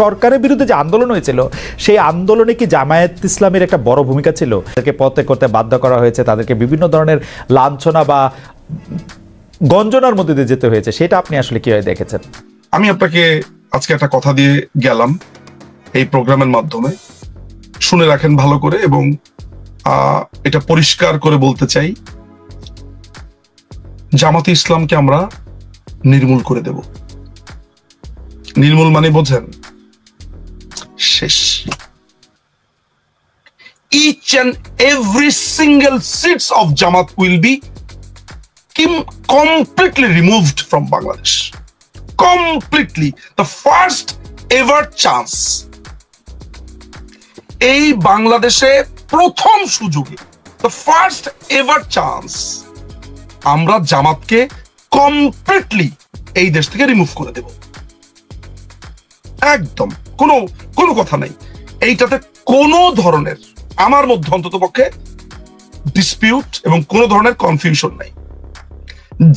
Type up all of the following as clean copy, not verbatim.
সরকারের বিরুদ্ধে যে আন্দোলন হয়েছিল সেই আন্দোলনে কি জামায়াত ইসলামের একটা বড় ভূমিকা ছিল? তাদেরকে পথে করতে বাধ্য করা হয়েছে, তাদেরকে বিভিন্ন ধরনের লাঞ্ছনা বা গঞ্জনার মধ্যে দিয়ে যেতে হয়েছে, সেটা আপনি আসলে কিভাবে দেখেছেন? আমি আপনাকে আজকে একটা কথা দিয়ে গেলাম এই প্রোগ্রামের মাধ্যমে, শুনে রাখেন ভালো করে এবং এটা পরিষ্কার করে বলতে চাই, জামাতে ইসলামকে আমরা নির্মূল করে দেব। নির্মূল মানে বোঝেন? শেষ। Each and every single seats of Jamaat will be completely removed from Bangladesh. Completely. The first ever chance. এই বাংলাদেশে প্রথম সুযোগে, the first ever chance, আমরা জামাতকে কমপ্লিটলি এই দেশ থেকে রিমুভ করে দেব। একদম কোনো কথা নাই এইটাতে, কোনো ধরনের আমার মধ্যে অন্তত পক্ষে ডিসপিউট এবং কোনো ধরনের কনফিউশন নাই।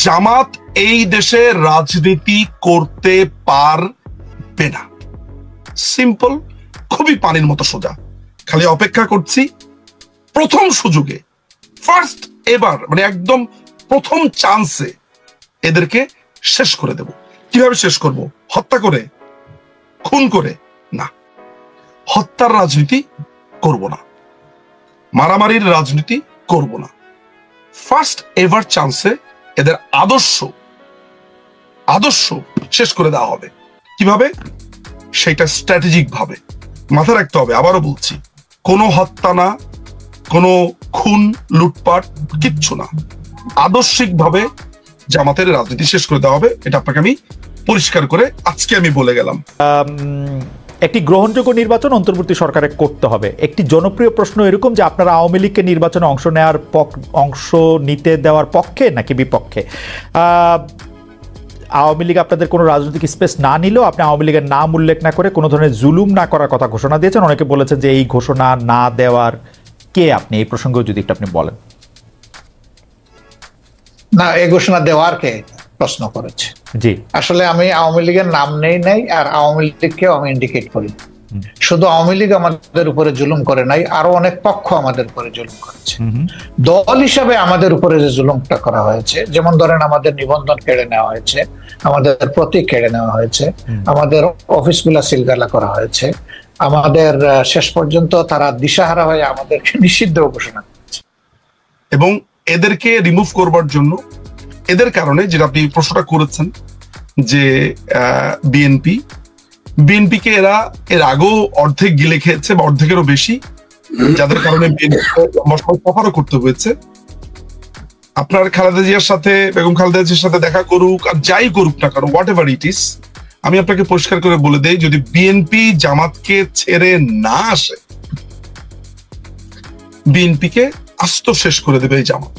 জামাত এই দেশে রাজনীতি করতে পারবে না। সিম্পল, খুবই পানির মতো সোজা। খালি অপেক্ষা করছি প্রথম সুযোগে, ফার্স্ট এবার, মানে একদম প্রথম চান্সে এদেরকে শেষ করে দেব। কিভাবে শেষ করব? হত্যা করে, খুন করে না। হত্যার রাজনীতি করব না, মারামারির রাজনীতি করব না। ফার্স্ট এভার চান্সে এদের আদর্শ শেষ করে দেওয়া হবে। কিভাবে? সেটা স্ট্র্যাটেজিক ভাবে মাথায় রাখতে হবে। আবারও বলছি, কোনো হত্যা না, কোনো খুন, লুটপাট, কিচ্ছু না। আদর্শিক ভাবে জামাতের রাজনীতি শেষ করে দেওয়া হবে। এটা আপনাকে আমি পরিষ্কার করে আজকে আমি বলে গেলাম। একটি গ্রহণযোগ্য নির্বাচন অন্তর্বর্তী সরকারে করতে হবে। একটি জনপ্রিয় প্রশ্ন এরকম যে আপনারা আওয়ামী লীগকে নির্বাচনে অংশ নিতে দেওয়ার পক্ষে নাকি বিপক্ষে? আওয়ামী লীগ আপনাদের কোনো রাজনৈতিক স্পেস না নিলেও আপনি আওয়ামী লীগের নাম উল্লেখ না করে কোনো ধরনের জুলুম না করার কথা ঘোষণা দিয়েছেন। অনেকে বলেছেন যে এই ঘোষণা না দেওয়ার কে আপনি? এই প্রসঙ্গেও যদি একটু আপনি বলেন। না, এই ঘোষণা দেওয়ার কে প্রশ্ন করেছে? জি, আসলে আমি আওয়ামী লীগের নাম নেই আর আওয়ামী লীগকেও আমি ইন্ডিকেট করি। শুধু আওয়ামী লীগ আমাদের উপরে জুলুম করে নাই, আরো অনেক পক্ষ আমাদের উপরে জুলুম করেছে। দল হিসাবে আমাদের উপরে যে জুলুমটা করা হয়েছে, যেমন ধরেন আমাদের নিবন্ধন কেড়ে নেওয়া হয়েছে, আমাদের প্রতীক কেড়ে নেওয়া হয়েছে, আমাদের অফিসগুলা সিলগালা করা হয়েছে, আমাদের শেষ পর্যন্ত তারা দিশাহারা হয়ে আমাদেরকে নিষিদ্ধ ঘোষণা করেছে। এবং এদেরকে রিমুভ করবার জন্য, এদের কারণে যেটা আপনি প্রশ্নটা করেছেন যে বিএনপি কে এরা এর আগেও অর্ধেক গিলে খেয়েছে বা অর্ধেকেরও বেশি, যাদের কারণে প্রহারও করতে হয়েছে। আপনার খালেদা জিয়ার সাথে, বেগম খালেদা জিয়ার সাথে দেখা করুক আর যাই করুক না কারণ, হোয়াট এভার ইট ইজ, আমি আপনাকে পরিষ্কার করে বলে দেই, যদি বিএনপি জামাতকে ছেড়ে না আসে, বিএনপিকে আস্ত শেষ করে দেবে এই জামাত,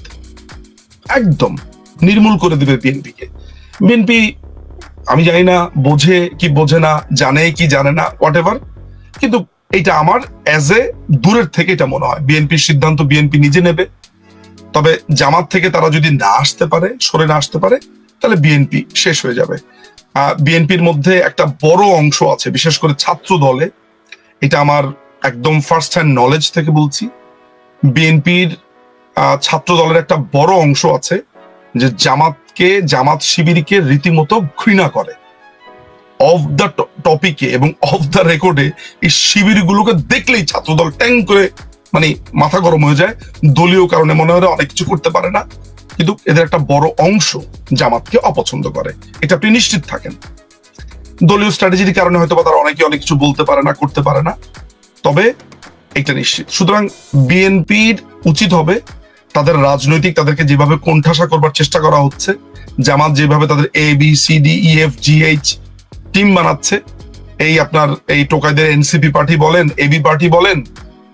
একদম নির্মূল করে দেবে বিএনপিকে। বিএনপি আমি জানি না বোঝে কি বোঝে না, জানে কি জানে না, হোয়াট এভার, কিন্তু এটা আমার অ্যাজ এ দূরের থেকে এটা মনে হয় বিএনপির সিদ্ধান্ত বিএনপি নিজে নেবে। তবে জামাত থেকে তারা যদি না আসতে পারে, সরে না আসতে পারে, তাহলে বিএনপি শেষ হয়ে যাবে। বিএনপির মধ্যে একটা বড় অংশ আছে, বিশেষ করে ছাত্র দলে, এটা আমার একদম ফার্স্ট হ্যান্ড নলেজ থেকে বলছি, বিএনপির ছাত্র দলের একটা বড় অংশ আছে যে জামাত শিবিরকে রীতিমতো ঘৃণা করে। অফ দ্য টপিকে এবং অফ দ্য রেকর্ডে এই শিবিরগুলোকে দেখলেই ছাত্রদল ট্যাং করে মানে মাথা গরম হয়ে যায়। দলীয় কারণে মনে হয় অনেক কিছু করতে পারে না, কিন্তু এদের একটা বড় অংশ জামাতকে অপছন্দ করে, এটা আপনি নিশ্চিত থাকেন। দলীয় স্ট্র্যাটেজির কারণে হয়তো তারা অনেকে অনেক কিছু বলতে পারে না, করতে পারে না, তবে এটা নিশ্চিত। সুতরাং বিএনপির উচিত হবে তাদের রাজনৈতিক, তাদেরকে যেভাবে কোণঠাসা করবার চেষ্টা করা হচ্ছে, জামাত যেভাবে তাদের ABCDEFGH টিম বানাচ্ছে, এই টোকাইদের এনসিপি পার্টি বলেন, এবি পার্টি বলেন,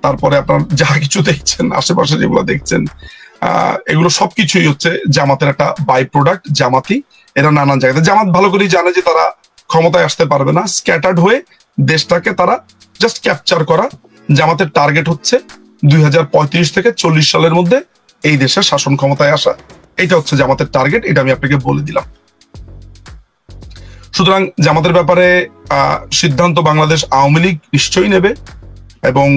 তারপরে আপনার যা কিছু দেখছেন আশেপাশে যেগুলো দেখছেন, এগুলো সবকিছুই হচ্ছে জামাতের একটা বাই প্রোডাক্ট। জামাতি এরা নানান জায়গাতে, জামাত ভালো করেই জানে যে তারা ক্ষমতায় আসতে পারবে না, স্ক্যাটার্ড হয়ে দেশটাকে তারা জাস্ট ক্যাপচার করা। জামাতের টার্গেট হচ্ছে 2035 থেকে 40 সালের মধ্যে এই দেশের শাসন ক্ষমতায় আসা, এটা হচ্ছে জামাতের টার্গেট। এটা আমি আপনাকে বলে দিলাম। সুতরাং জামাতের ব্যাপারে সিদ্ধান্ত বাংলাদেশ আওয়ামী লীগ নিশ্চয়ই নেবে, এবং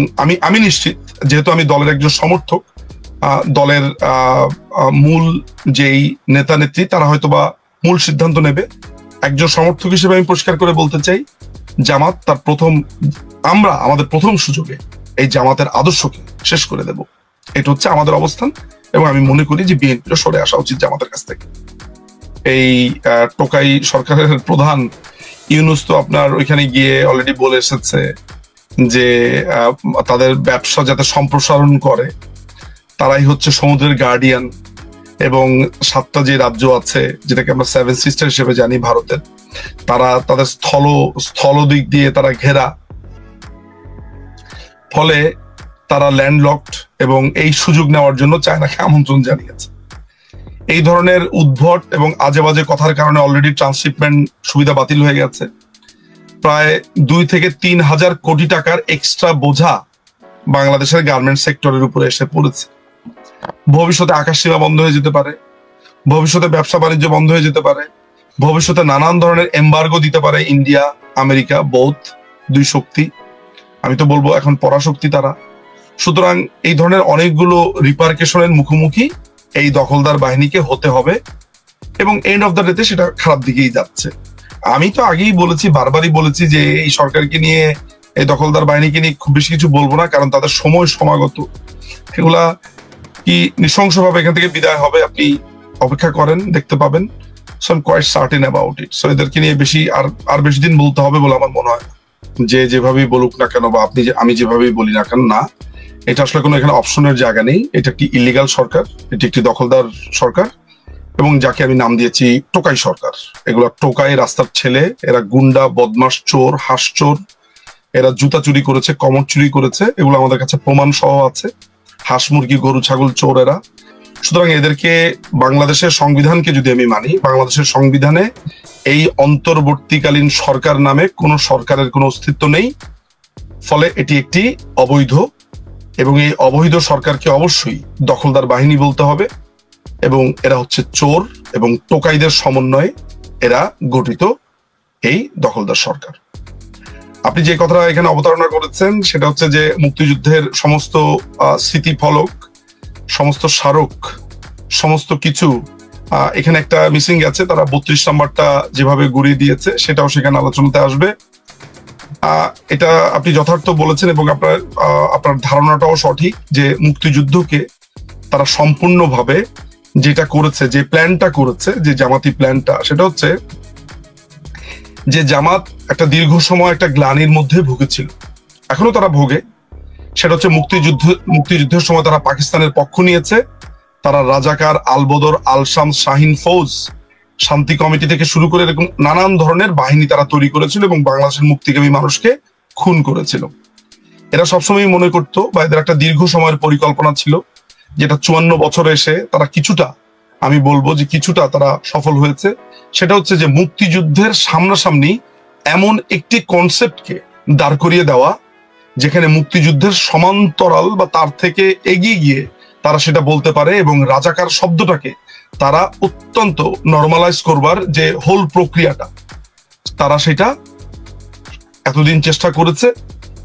আমি নিশ্চিত, যেহেতু আমি দলের একজন সমর্থক, দলের মূল যেই নেতা নেত্রী তারা হয়তোবা মূল সিদ্ধান্ত নেবে। একজন সমর্থক হিসেবে আমি পরিষ্কার করে বলতে চাই, জামাত আমরা আমাদের প্রথম সুযোগে এই জামাতের আদর্শকে শেষ করে দেব, এটা হচ্ছে আমাদের অবস্থান। এবং আমি মনে করি যে বিএনপির সরে আসা উচিত জামাতের কাছ থেকে। এই টোকাই সরকারের প্রধান ইউনূস তো আপনার ওইখানে গিয়ে অলরেডি বলে এসেছে যে তাদের ব্যবসা যাতে সম্প্রসারণ করে তারাই হচ্ছে সমুদ্রের গার্ডিয়ান, এবং 7টা যে রাজ্য আছে যেটাকে আমরা 7 সিস্টার হিসেবে জানি ভারতের, তারা তাদের স্থল দিক দিয়ে তারা ঘেরা, ফলে তারা ল্যান্ডলকড, এবং এই সুযোগ নেওয়ার জন্য চায়নাকে আমন্ত্রণ জানিয়েছে। এই ধরনের উদ্ভট এবং আজে বাজে কথার কারণে অলরেডি ট্রান্সশিপমেন্ট সুবিধা বাতিল হয়ে গেছে। প্রায় 2 থেকে 3 হাজার কোটি টাকার এক্সট্রা বোঝা বাংলাদেশের গার্মেন্টস সেক্টরের উপরে এসে পড়েছে। ভবিষ্যতে আকাশ সীমা বন্ধ হয়ে যেতে পারে, ভবিষ্যতে ব্যবসা বাণিজ্য বন্ধ হয়ে যেতে পারে, ভবিষ্যতে নানান ধরনের এম্বার্গো দিতে পারে ইন্ডিয়া আমেরিকা, বোথ দুই শক্তি, আমি তো বলবো এখন পরাশক্তি তারা। সুতরাং এই ধরনের অনেকগুলো রিপারকেশনের মুখোমুখি এই দখলদার বাহিনীকে হতে হবে, এবং এন্ড অফ দ্য ডেতে সেটা খারাপ দিকেই যাচ্ছে। আমি তো আগেই বলেছি, বারবারই বলেছি যে এই সরকারকে নিয়ে, এই দখলদার বাহিনীকে নিয়ে খুব বেশি কিছু বলবো না, কারণ তাদের সময় সমাগত। এগুলা কি নৃশংসভাবে এখান থেকে বিদায় হবে, আপনি অপেক্ষা করেন, দেখতে পাবেন। So I am quite certain about it. So এদেরকে নিয়ে আর বেশি দিন বলতে হবে বলে আমার মনে হয় না। যে যেভাবেই বলুক না কেন, বা আমি যেভাবেই বলি না কেন, না, এটা আসলে কোনো এখানে অপশনের জায়গা নেই। এটা একটি ইলিগাল সরকার, এটি একটি দখলদার সরকার, এবং যাকে আমি নাম দিয়েছি টোকাই সরকার। এগুলো টোকাই রাস্তার ছেলে, এরা গুন্ডা, বদমাস, চোর, হাঁস চোর, এরা জুতা চুরি করেছে, কমর চুরি করেছে, এগুলো আমাদের কাছে প্রমাণ সহ আছে। হাঁস মুরগি, গরু ছাগল চোর এরা। সুতরাং এদেরকে, বাংলাদেশের সংবিধানকে যদি আমি মানি, বাংলাদেশের সংবিধানে এই অন্তর্বর্তীকালীন সরকার নামে কোনো সরকারের কোনো অস্তিত্ব নেই। ফলে এটি একটি অবৈধ, এবং এই অবৈধ সরকারকে অবশ্যই দখলদার বাহিনী বলতে হবে, এবং এরা হচ্ছে চোর এবং টোকাইদের সমন্বয়ে এরা গঠিত এই দখলদার সরকার। আপনি যে কথাটা এখানে অবতারণা করেছেন সেটা হচ্ছে যে মুক্তিযুদ্ধের সমস্ত স্মৃতিফলক, সমস্ত স্মারক, সমস্ত কিছু এখানে একটা মিসিং গেছে। তারা 32 নম্বরটা যেভাবে গুড়িয়ে দিয়েছে সেটাও সেখানে আলোচনাতে আসবে। এটা আপনি যথার্থ বলেছেন, এবং আপনার ধারণাটাও সঠিক যে মুক্তিযুদ্ধকে তারা সম্পূর্ণভাবে যেটা করেছে, যে প্ল্যানটা করেছে, যে জামাতি প্ল্যানটা, সেটা হচ্ছে যে জামাত একটা দীর্ঘ সময় একটা গ্লানির মধ্যে ভুগেছিল, এখনো তারা ভোগে। সেটা হচ্ছে মুক্তিযুদ্ধের সময় তারা পাকিস্তানের পক্ষ নিয়েছে। তারা রাজাকার, আলবদর, আল-শামস, শাহিন ফৌজ, শান্তি কমিটি থেকে শুরু করে এরকম নানান ধরনের বাহিনী তারা তৈরি করেছিল, এবং বাংলাদেশের মুক্তিকামী মানুষকে খুন করেছিল। এরা সবসময় মনে করতো, বা এদের একটা দীর্ঘ সময়ের পরিকল্পনা ছিল, যেটা 54 বছরে এসে তারা কিছুটা, আমি বলবো যে কিছুটা তারা সফল হয়েছে। সেটা হচ্ছে যে মুক্তিযুদ্ধের সামনাসামনি এমন একটি কনসেপ্টকে দাঁড় করিয়ে দেওয়া, যেখানে মুক্তিযুদ্ধের সমান্তরাল বা তার থেকে এগিয়ে গিয়ে তারা সেটা বলতে পারে, এবং রাজাকার শব্দটাকে তারা অত্যন্ত নর্মালাইজ করবার যে হোল প্রক্রিয়াটা, তারা সেটা এতদিন চেষ্টা করেছে।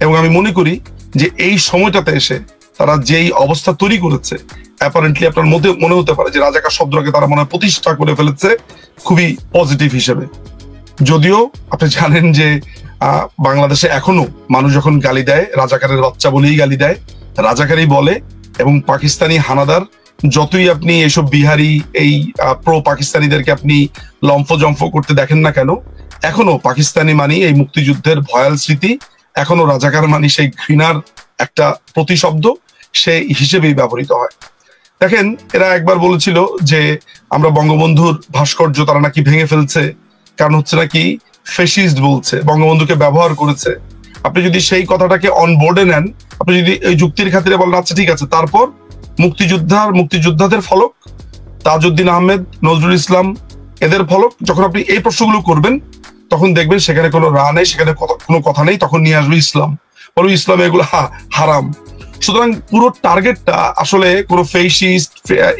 এবং আমি মনে করি যে এই সময়টাতে এসে তারা যেই অবস্থা তৈরি করেছে, অ্যাপারেন্টলি আপনার মনে হতে পারে যে রাজাকার শব্দটাকে তারা মনে হয় প্রতিষ্ঠা করে ফেলেছে খুবই পজিটিভ হিসেবে। যদিও আপনি জানেন যে বাংলাদেশে এখনো মানুষ যখন গালি দেয়, রাজাকারের বাচ্চা বলেই গালি দেয়, রাজাকারই বলে। এবং পাকিস্তানি হানাদার যতই আপনি এসব বিহারি, এই প্রো পাকিস্তানিদেরকে আপনি লম্ফ করতে দেখেন না কেন, এখনো পাকিস্তানি মানি এই মুক্তিযুদ্ধের ভয়াল স্মৃতি, এখনো রাজাকার মানি সেই ঘৃণার একটা প্রতিশব্দ, সেই হিসেবেই ব্যবহৃত হয়। দেখেন, এরা একবার বলেছিল যে আমরা বঙ্গবন্ধুর ভাস্কর্য তারা নাকি ভেঙে ফেলছে, কারণ হচ্ছে নাকি ফেসিস্ট বলছে, বঙ্গবন্ধুকে ব্যবহার করেছে। আপনি যদি সেই কথাটাকে অন বোর্ডে নেন, আপনি যদি এই যুক্তির খাতিরে বলেন আচ্ছা ঠিক আছে, তারপর মুক্তিযোদ্ধাদের ফলক, তাজউদ্দিন আহমেদ, নজরুল ইসলাম, এদের ফলক, যখন আপনি এই প্রশ্নগুলো করবেন তখন দেখবেন সেখানে কোনো রা নেই, সেখানে কোনো কথা নেই, তখন নিয়ে আসবে ইসলাম, বলবে ইসলামে এগুলো হারাম। সুতরাং পুরো টার্গেটটা আসলে কোনো ফেসিস্ট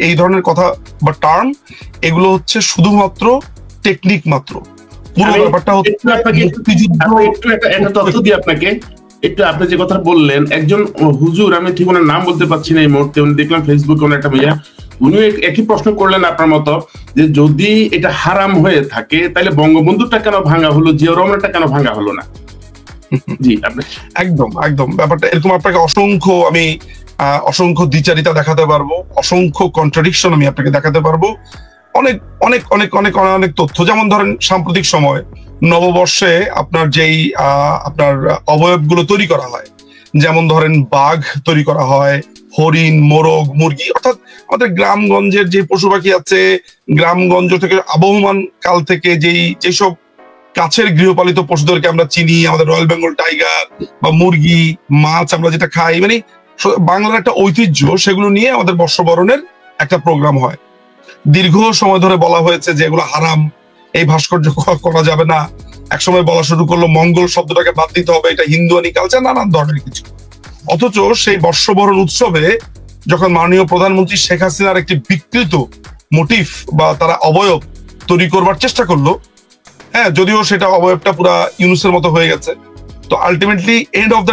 এই ধরনের কথা বা টার্ম, এগুলো হচ্ছে শুধুমাত্র টেকনিক মাত্র। পুরো ব্যাপারটা হচ্ছে মুক্তিযুদ্ধ। একটা তথ্য দিই আপনাকে, একটু আপনি যে কথা বললেন, একজন হুজুর, আমি ঠিক ওনার নাম বলতে পারছি না এই মুহূর্তে, উনি দেখলাম ফেসবুকে ওনার একটা মেয়া, উনি একই প্রশ্ন করলেন আপনার মতো, যে যদি এটা হারাম হয়ে থাকে তাহলে বঙ্গবন্ধুটা কেন ভাঙা হলো, জিয়াউর রহমানটা কেন ভাঙা হলো না? জি, আপনি একদম একদম ব্যাপারটা এরকম। আপনাকে অসংখ্য দ্বিচারিতা দেখাতে পারবো, অসংখ্য কন্ট্রাডিকশন আমি আপনাকে দেখাতে পারবো, অনেক অনেক অনেক অনেক অনেক তথ্য। যেমন ধরেন সাম্প্রতিক সময় নববর্ষে আপনার যেই আপনার অবয়বগুলো তৈরি করা হয়, যেমন ধরেন বাঘ তৈরি করা হয়, হরিণ, মোরগ, মুরগি, অর্থাৎ আমাদের গ্রামগঞ্জের যে পশু পাখি আছে, গ্রামগঞ্জ থেকে আবহমান কাল থেকে যেসব কাছের গৃহপালিত পশুদেরকে আমরা চিনি, আমাদের রয়্যাল বেঙ্গল টাইগার বা মুরগি, মাছ আমরা যেটা খাই, মানে বাংলার একটা ঐতিহ্য, সেগুলো নিয়ে আমাদের বর্ষবরণের একটা প্রোগ্রাম হয়। দীর্ঘ সময় ধরে বলা হয়েছে যে এগুলো হারাম, এই ভাস্কর্য করা যাবে না। একসময় বলা শুরু করলো মঙ্গল শব্দটাকে বাদ দিতে হবে, এটা হিন্দুয়ানি কালচার, নানান ধরনের কিছু। অথচ সেই বর্ষবরণ উৎসবে যখন মাননীয় প্রধানমন্ত্রী শেখ হাসিনার একটি বিকৃত মোটিভ বা তারা অবয়ব তৈরি করবার চেষ্টা করলো, হ্যাঁ, যদিও সেটা অবয়বটা পুরা ইউনুসের মতো হয়ে গেছে, তো আলটিমেটলি এন্ড অফ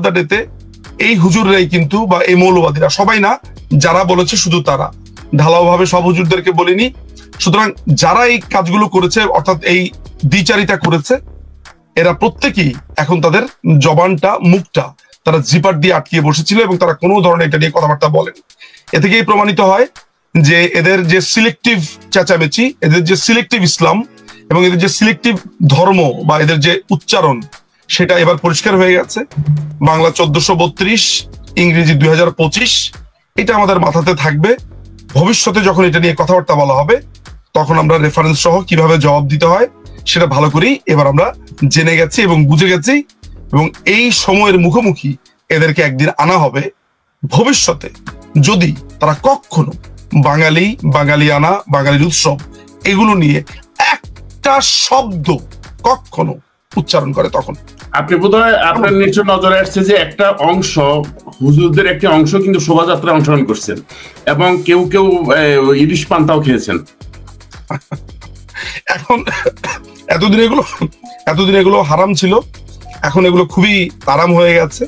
দ্য ডেতে এই হুজুররাই কিন্তু, বা এই মৌলবাদীরা, সবাই না, যারা বলেছে শুধু তারা, ঢালাওভাবে সব হুজুরদেরকে বলিনি। সুতরাং যারা এই কাজগুলো করেছে, অর্থাৎ এই দ্বিচারিতা করেছে, এরা প্রত্যেকেই এখন তাদের জবানটা, মুখটা তারা জিপার দিয়ে আটকিয়ে বসেছিল এবং তারা কোনো ধরনের এটা নিয়ে কথাবার্তা বলেন। এ থেকেই প্রমাণিত হয় যে এদের যে সিলেক্টিভ চেঁচামেচি, এদের যে সিলেক্টিভ ইসলাম এবং এদের যে সিলেক্টিভ ধর্ম বা এদের যে উচ্চারণ, সেটা এবার পরিষ্কার হয়ে গেছে। বাংলা 1432, ইংরেজি 2025, এটা আমাদের মাথাতে থাকবে। ভবিষ্যতে যখন এটা নিয়ে কথাবার্তা বলা হবে, তখন আমরা রেফারেন্স সহ কিভাবে জবাব দিতে হয় সেটা ভালো করেই এবার আমরা জেনে গেছি এবং বুঝে গেছি, এবং এই সময়ের মুখোমুখি এদেরকে একদিন আনা হবে। ভবিষ্যতে যদি তারা কখনো বাঙালিয়ানা, বাঙালির উৎসব এগুলো নিয়ে একটা শব্দ কখনো উচ্চারণ করে, তখন আপনি বোধহয় আপনার নিশ্চয় নজরে আসছে যে একটা অংশ, হুজুরদের একটি অংশ কিন্তু শোভাযাত্রায় অংশগ্রহণ করছেন এবং কেউ কেউ ইলিশ পান্তাও খেয়েছেন। এখন এতদিন এগুলো হারাম ছিল, এখন এগুলো খুবই আরাম হয়ে গেছে,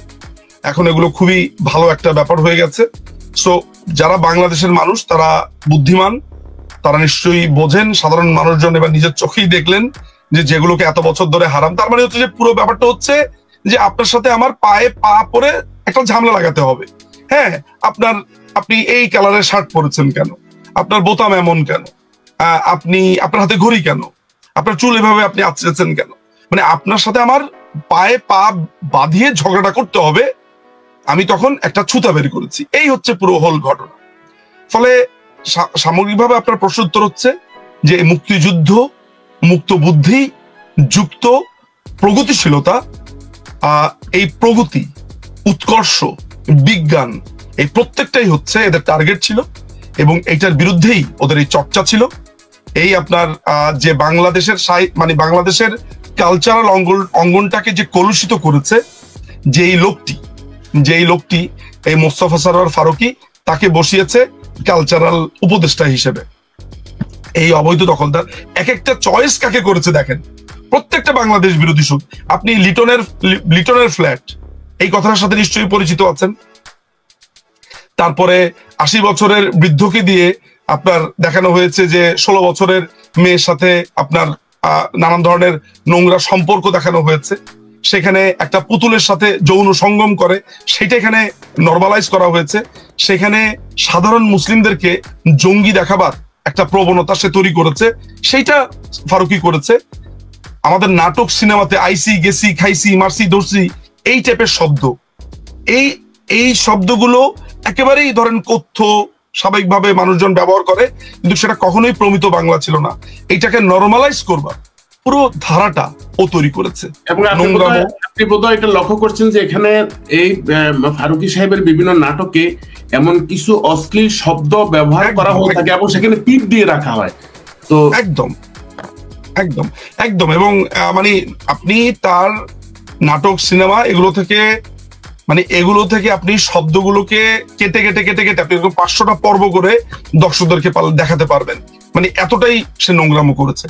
এখন এগুলো খুবই ভালো একটা ব্যাপার হয়ে গেছে। সো যারা বাংলাদেশের মানুষ, তারা বুদ্ধিমান, তারা নিশ্চয়ই বোঝেন, সাধারণ মানুষজন এবার নিজের চোখেই দেখলেন যে যেগুলোকে এত বছর ধরে হারাম, তার মানে হচ্ছে যে পুরো ব্যাপারটা হচ্ছে যে আপনার সাথে আমার পায়ে পা পরে একটা ঝামেলা লাগাতে হবে। হ্যাঁ, আপনি এই কালারের শার্ট পরেছেন কেন, আপনার বোতাম এমন কেন, আপনার হাতে ঘড়ি কেন, আপনার চুল এভাবে আপনি আঁচড়েছেন কেন, মানে আপনার সাথে আমার পায়ে পা বাঁধিয়ে ঝগড়াটা করতে হবে, আমি তখন একটা ছুতা বের করেছি। এই হচ্ছে পুরো হোল ঘটনা। ফলে সামগ্রিকভাবে আপনার প্রশ্ন উত্তর হচ্ছে যে মুক্তিযুদ্ধ, মুক্ত বুদ্ধি যুক্ত প্রগতিশীলতা, এই প্রগতি, উৎকর্ষ, বিজ্ঞান, এই প্রত্যেকটাই হচ্ছে এদের টার্গেট ছিল এবং এইটার বিরুদ্ধেই ওদের এই চর্চা ছিল। এই আপনার যে বাংলাদেশের বাংলাদেশের কালচারাল অঙ্গনটাকে যে কলুষিত করেছে যেই লোকটি এই মোস্তফা সরোয়ার ফারুকী, তাকে বসিয়েছে কালচারাল উপদেষ্টা হিসেবে। এই অবৈধ দখলদার এক একটা চয়েস কাকে করেছে দেখেন, প্রত্যেকটা বাংলাদেশ বিরোধী সুদ। আপনি লিটনের ফ্ল্যাট, এই কথার সাথে নিশ্চয়ই পরিচিত আছেন। তারপরে 80 বছরের বৃদ্ধকে দিয়ে আপনার দেখানো হয়েছে যে 16 বছরের মেয়ের সাথে আপনার নানান ধরনের নোংরা সম্পর্ক দেখানো হয়েছে। সেখানে একটা পুতুলের সাথে যৌন সঙ্গম করে, সেটা এখানে নরমালাইজ করা হয়েছে। সেখানে সাধারণ মুসলিমদেরকে জঙ্গি দেখাবার একটা প্রবণতা সে তৈরি করেছে, সেইটা ফারুকী করেছে। আমাদের নাটক সিনেমাতে আইসি, গেসি, খাইসি, মারসি, ধরসি, এই টাইপের শব্দ, এই শব্দগুলো একেবারেই ধরেন কথ্য, স্বাভাবিকভাবে মানুষজন ব্যবহার করে, কিন্তু সেটা কখনোই প্রমিত বাংলা ছিল না। এইটাকে নরমালাইজ করবা পুরো ধারাটা ও তৈরি করেছে। এবং আপনি বোধহয় এটা লক্ষ্য করছেন যে এখানে এই ফারুকী সাহেবের বিভিন্ন নাটকে এমন কিছু অশ্লীল শব্দ ব্যবহার করা হয়ে থাকে এবং সেখানে টিপ দিয়ে রাখা হয়। তো একদম একদম একদম এবং মানে আপনি তার নাটক, সিনেমা এগুলো থেকে আপনি শব্দগুলোকে কেটে কেটে কেটে কেটে আপনি 500টা পর্ব করে দর্শকদেরকে দেখাতে পারবেন, মানে এতটাই সে নোংরামো করেছে।